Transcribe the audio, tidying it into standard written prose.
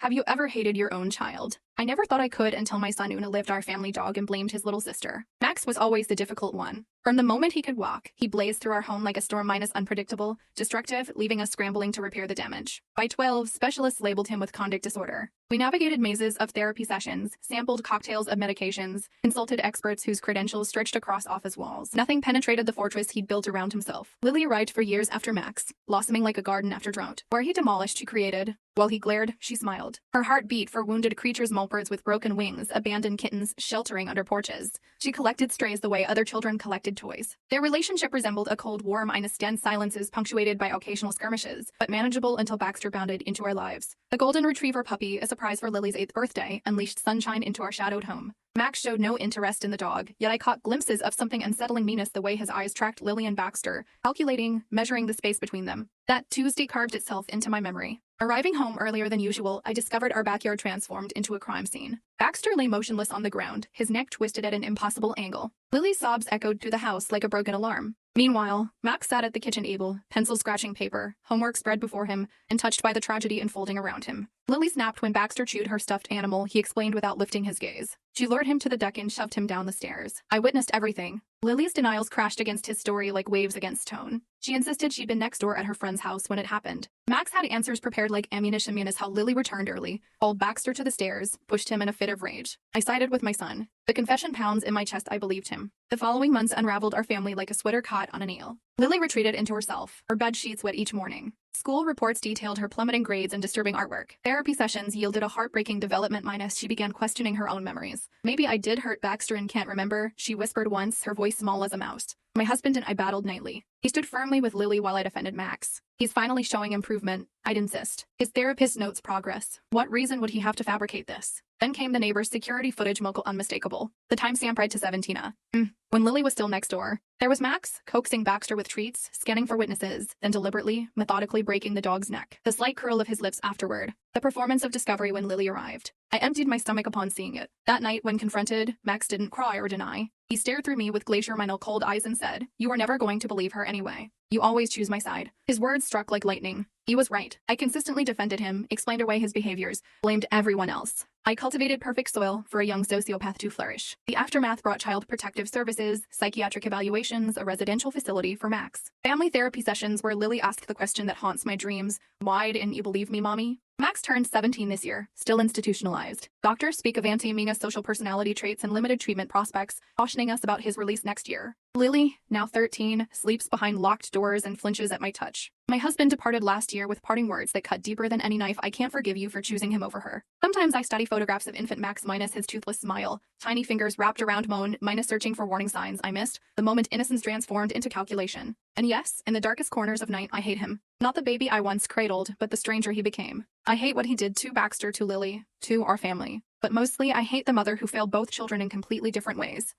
Have you ever hated your own child? I never thought I could until my son Una lived our family dog and blamed his little sister. Max was always the difficult one. From the moment he could walk, he blazed through our home like a storm, unpredictable, destructive, leaving us scrambling to repair the damage. By 12, specialists labeled him with conduct disorder. We navigated mazes of therapy sessions, sampled cocktails of medications, consulted experts whose credentials stretched across office walls. Nothing penetrated the fortress he'd built around himself. Lily arrived for years after Max, blossoming like a garden after drought. Where he demolished, she created. While he glared, she smiled. Her heart beat for wounded creatures, mulpers with broken wings, abandoned kittens sheltering under porches. She collected strays the way other children collected toys. Their relationship resembled a Cold War dense silences punctuated by occasional skirmishes, but manageable until Baxter bounded into our lives. The golden retriever puppy, a surprise for Lily's 8th birthday, unleashed sunshine into our shadowed home. Max showed no interest in the dog, yet I caught glimpses of something unsettling meanness the way his eyes tracked Lily and Baxter, calculating, measuring the space between them. That Tuesday carved itself into my memory. Arriving home earlier than usual, I discovered our backyard transformed into a crime scene. Baxter lay motionless on the ground, his neck twisted at an impossible angle. Lily's sobs echoed through the house like a broken alarm. Meanwhile, Max sat at the kitchen table, pencil scratching paper, homework spread before him, and touched by the tragedy unfolding around him. Lily snapped when Baxter chewed her stuffed animal, he explained without lifting his gaze. She lured him to the deck and shoved him down the stairs. I witnessed everything. Lily's denials crashed against his story like waves against stone. She insisted she'd been next door at her friend's house when it happened. Max had answers prepared like ammunition. How Lily returned early, hauled Baxter to the stairs, pushed him in a fit of rage. I sided with my son. The confession pounds in my chest. I believed him. The following months unraveled our family like a sweater caught on a nail. Lily retreated into herself, her bed sheets wet each morning. School reports detailed her plummeting grades and disturbing artwork. Therapy sessions yielded a heartbreaking development. She began questioning her own memories. Maybe I did hurt Baxter and can't remember, she whispered once, her voice small as a mouse. My husband and I battled nightly. He stood firmly with Lily while I defended Max. He's finally showing improvement, I'd insist. His therapist notes progress. What reason would he have to fabricate this? Then came the neighbor's security footage, unmistakable. The timestamp right to 17. When Lily was still next door. There was Max, coaxing Baxter with treats, scanning for witnesses, then deliberately, methodically breaking the dog's neck. The slight curl of his lips afterward. The performance of discovery when Lily arrived. I emptied my stomach upon seeing it. That night, when confronted, Max didn't cry or deny. He stared through me with cold eyes and said, "You were never going to believe her anyway. You always choose my side." His words struck like lightning. He was right. I consistently defended him, explained away his behaviors, blamed everyone else. I cultivated perfect soil for a young sociopath to flourish. The aftermath brought child protective services, psychiatric evaluations, a residential facility for Max. Family therapy sessions where Lily asked the question that haunts my dreams, "Why didn't you believe me, mommy?" Max turned 17 this year, still institutionalized. Doctors speak of social personality traits and limited treatment prospects, cautioning us about his release next year. Lily, now 13, sleeps behind locked doors and flinches at my touch. My husband departed last year with parting words that cut deeper than any knife. I can't forgive you for choosing him over her. Sometimes I study photographs of infant Max minus his toothless smile, tiny fingers wrapped around moan, searching for warning signs I missed, the moment innocence transformed into calculation. And yes, in the darkest corners of night, I hate him. Not the baby I once cradled, but the stranger he became. I hate what he did to Baxter, to Lily, to our family. But mostly, I hate the mother who failed both children in completely different ways.